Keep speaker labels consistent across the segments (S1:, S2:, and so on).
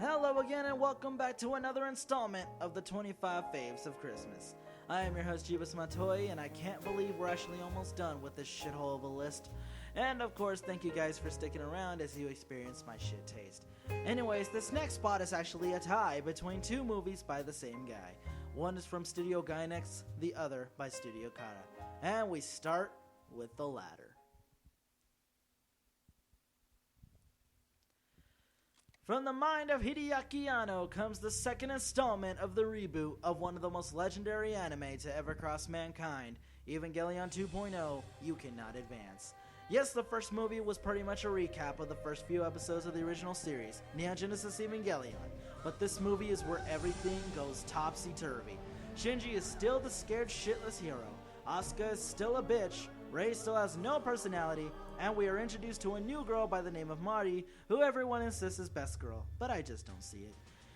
S1: Hello again and welcome back to another installment of the 25 Faves of Christmas. I am your host Jebus Matoi, and I can't believe we're actually almost done with this shithole of a list. And of course, thank you guys for sticking around as you experience my shit taste. Anyways, this next spot is actually a tie between two movies by the same guy. One is from Studio Gainax, the other by Studio Kara. And we start with the latter. From the mind of Hideaki Anno comes the second installment of the reboot of one of the most legendary anime to ever cross mankind, Evangelion 2.0, You Cannot Advance. Yes, the first movie was pretty much a recap of the first few episodes of the original series, Neon Genesis Evangelion, but this movie is where everything goes topsy-turvy. Shinji is still the scared shitless hero, Asuka is still a bitch, Rei still has no personality, and we are introduced to a new girl by the name of Mari, who everyone insists is best girl, but I just don't see it.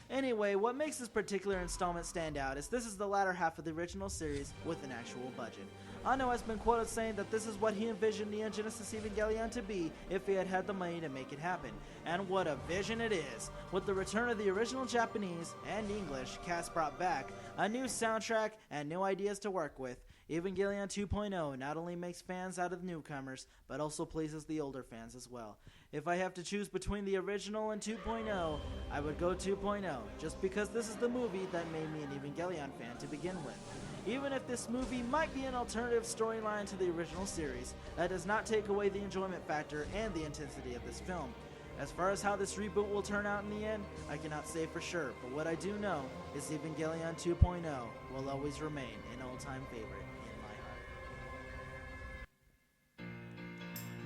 S1: Anyway, what makes this particular installment stand out is this is the latter half of the original series with an actual budget. Anno has been quoted saying that this is what he envisioned Neon Genesis Evangelion to be if he had had the money to make it happen. And what a vision it is! With the return of the original Japanese and English cast brought back, a new soundtrack, and new ideas to work with, Evangelion 2.0 not only makes fans out of the newcomers, but also pleases the older fans as well. If I have to choose between the original and 2.0, I would go 2.0, just because this is the movie that made me an Evangelion fan to begin with. Even if this movie might be an alternative storyline to the original series, that does not take away the enjoyment factor and the intensity of this film. As far as how this reboot will turn out in the end, I cannot say for sure, but what I do know is Evangelion 2.0 will always remain an all-time favorite in my heart.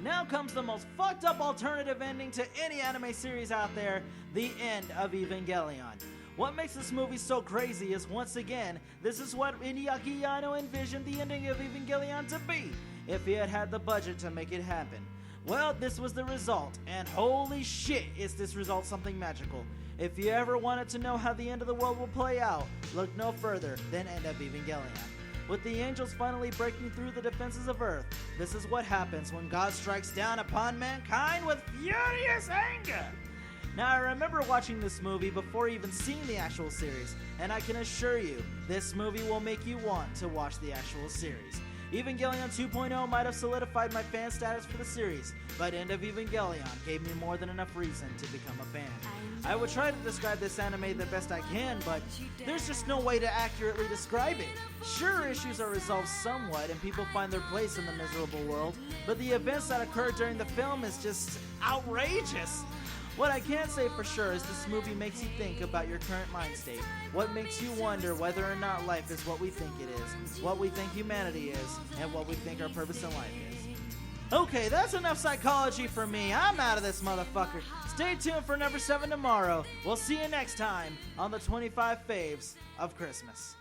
S1: Now comes the most fucked up alternative ending to any anime series out there, the end of Evangelion. What makes this movie so crazy is, once again, this is what Hideaki Anno envisioned the ending of Evangelion to be, if he had had the budget to make it happen. Well, this was the result, and holy shit is this result something magical. If you ever wanted to know how the end of the world will play out, look no further than End of Evangelion. With the angels finally breaking through the defenses of Earth, this is what happens when God strikes down upon mankind with furious anger. Now, I remember watching this movie before even seeing the actual series, and I can assure you, this movie will make you want to watch the actual series. Evangelion 2.0 might have solidified my fan status for the series, but End of Evangelion gave me more than enough reason to become a fan. I would try to describe this anime the best I can, but there's just no way to accurately describe it. Sure, issues are resolved somewhat and people find their place in the miserable world, but the events that occurred during the film is just outrageous. What I can say for sure is this movie makes you think about your current mind state. What makes you wonder whether or not life is what we think it is, what we think humanity is, and what we think our purpose in life is. Okay, that's enough psychology for me. I'm out of this motherfucker. Stay tuned for number 7 tomorrow. We'll see you next time on the 25 Faves of Christmas.